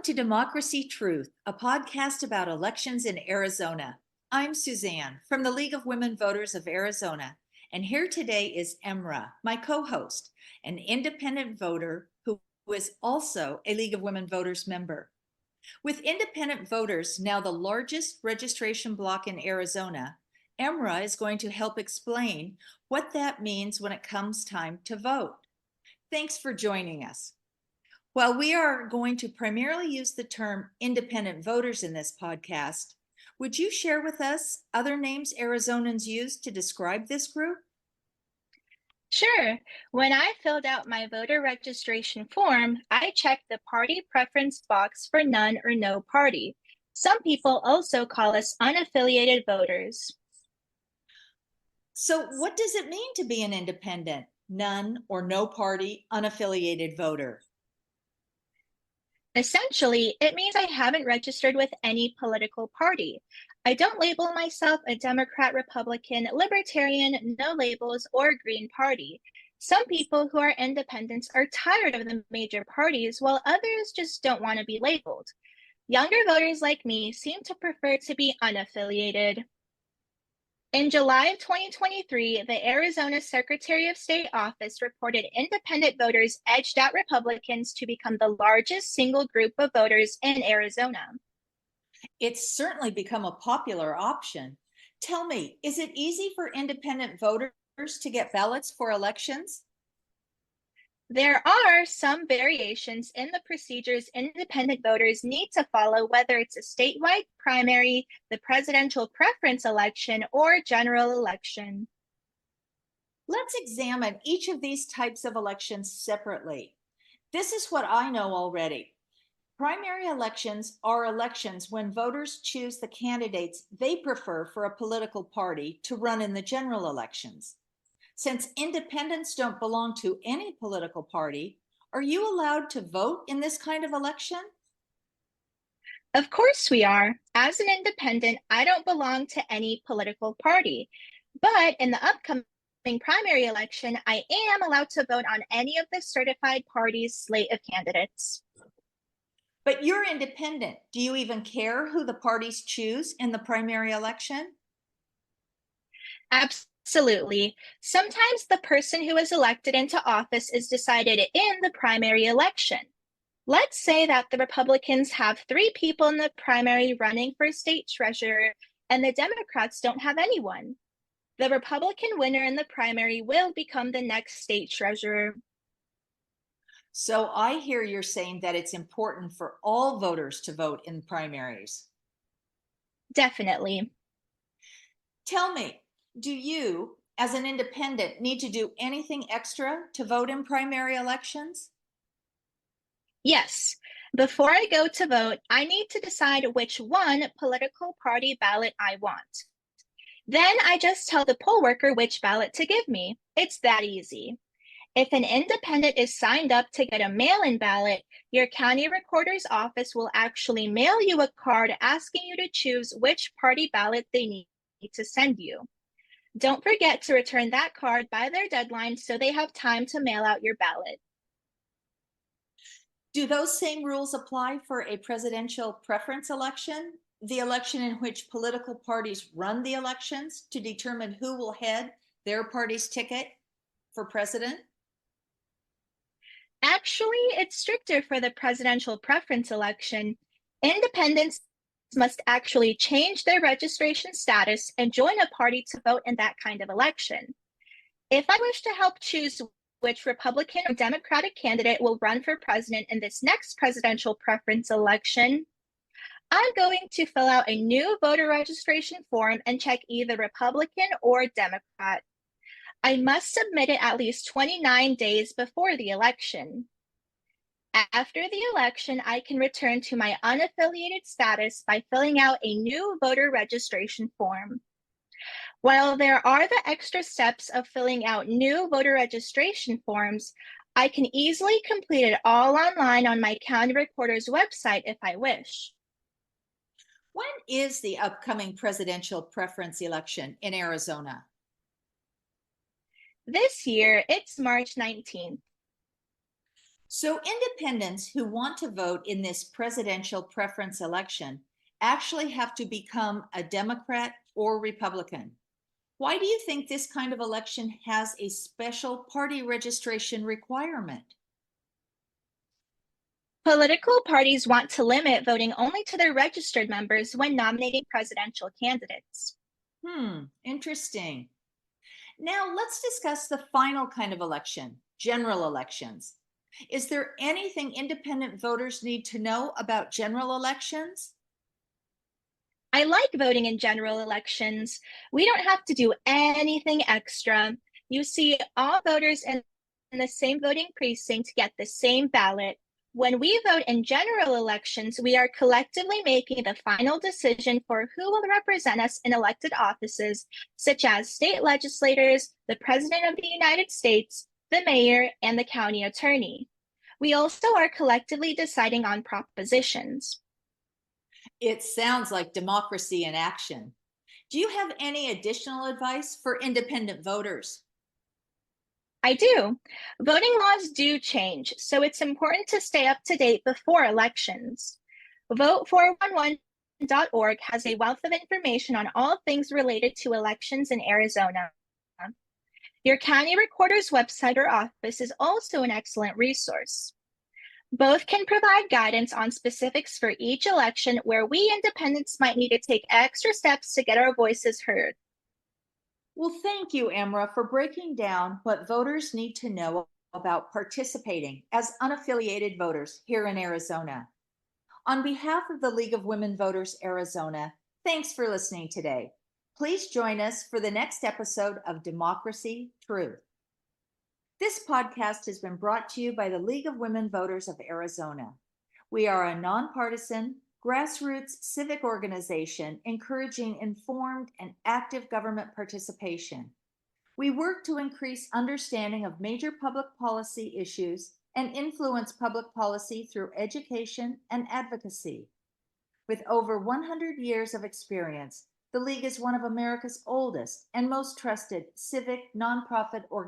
Welcome to Democracy Truth, a podcast about elections in Arizona. I'm Suzanne from the League of Women Voters of Arizona, and here today is Emra, my co-host, an independent voter who is also a League of Women Voters member. With independent voters now the largest registration block in Arizona, Emra is going to help explain what that means when it comes time to vote. Thanks for joining us. While we are going to primarily use the term independent voters in this podcast, would you share with us other names Arizonans use to describe this group? Sure. When I filled out my voter registration form, I checked the party preference box for none or no party. Some people also call us unaffiliated voters. So, what does it mean to be an independent, none or no party, unaffiliated voter? Essentially, it means I haven't registered with any political party. I don't label myself a Democrat, Republican, Libertarian, no labels, or Green Party. Some people who are independents are tired of the major parties, while others just don't want to be labeled. Younger voters like me seem to prefer to be unaffiliated. In July of 2023, the Arizona Secretary of State office reported independent voters edged out Republicans to become the largest single group of voters in Arizona. It's certainly become a popular option. Tell me, is it easy for independent voters to get ballots for elections? There are some variations in the procedures independent voters need to follow, whether it's a statewide primary, the presidential preference election, or general election. Let's examine each of these types of elections separately. This is what I know already. Primary elections are elections when voters choose the candidates they prefer for a political party to run in the general elections. Since independents don't belong to any political party, are you allowed to vote in this kind of election? Of course we are. As an independent, I don't belong to any political party. But in the upcoming primary election, I am allowed to vote on any of the certified parties' slate of candidates. But you're independent. Do you even care who the parties choose in the primary election? Absolutely. Sometimes the person who is elected into office is decided in the primary election. Let's say that the Republicans have 3 people in the primary running for state treasurer, and the Democrats don't have anyone. The Republican winner in the primary will become the next state treasurer. So I hear you're saying that it's important for all voters to vote in primaries. Definitely. Tell me, do you, as an independent, need to do anything extra to vote in primary elections? Yes. Before I go to vote, I need to decide which one political party ballot I want. Then I just tell the poll worker which ballot to give me. It's that easy. If an independent is signed up to get a mail-in ballot, your county recorder's office will actually mail you a card asking you to choose which party ballot they need to send you. Don't forget to return that card by their deadline so they have time to mail out your ballot. Do those same rules apply for a presidential preference election, the election in which political parties run the elections to determine who will head their party's ticket for president? Actually, it's stricter for the presidential preference election. Independents must actually change their registration status and join a party to vote in that kind of election. If I wish to help choose which Republican or Democratic candidate will run for president in this next presidential preference election, I'm going to fill out a new voter registration form and check either Republican or Democrat. I must submit it at least 29 days before the election. After the election, I can return to my unaffiliated status by filling out a new voter registration form. While there are the extra steps of filling out new voter registration forms, I can easily complete it all online on my county recorder's website if I wish. When is the upcoming presidential preference election in Arizona? This year, it's March 19th. So, independents who want to vote in this presidential preference election actually have to become a Democrat or Republican. Why do you think this kind of election has a special party registration requirement? Political parties want to limit voting only to their registered members when nominating presidential candidates. Interesting. Now, let's discuss the final kind of election, general elections. Is there anything independent voters need to know about general elections? I like voting in general elections. We don't have to do anything extra. You see, all voters in the same voting precinct get the same ballot. When we vote in general elections, we are collectively making the final decision for who will represent us in elected offices, such as state legislators, the President of the United States, the mayor, and the county attorney. We also are collectively deciding on propositions. It sounds like democracy in action. Do you have any additional advice for independent voters? I do. Voting laws do change, so it's important to stay up to date before elections. Vote411.org has a wealth of information on all things related to elections in Arizona. Your county recorder's website or office is also an excellent resource. Both can provide guidance on specifics for each election where we independents might need to take extra steps to get our voices heard. Well, thank you, Emra, for breaking down what voters need to know about participating as unaffiliated voters here in Arizona. On behalf of the League of Women Voters Arizona, thanks for listening today. Please join us for the next episode of Democracy Truth. This podcast has been brought to you by the League of Women Voters of Arizona. We are a nonpartisan, grassroots civic organization encouraging informed and active government participation. We work to increase understanding of major public policy issues and influence public policy through education and advocacy. With over 100 years of experience, the League is one of America's oldest and most trusted civic nonprofit organizations.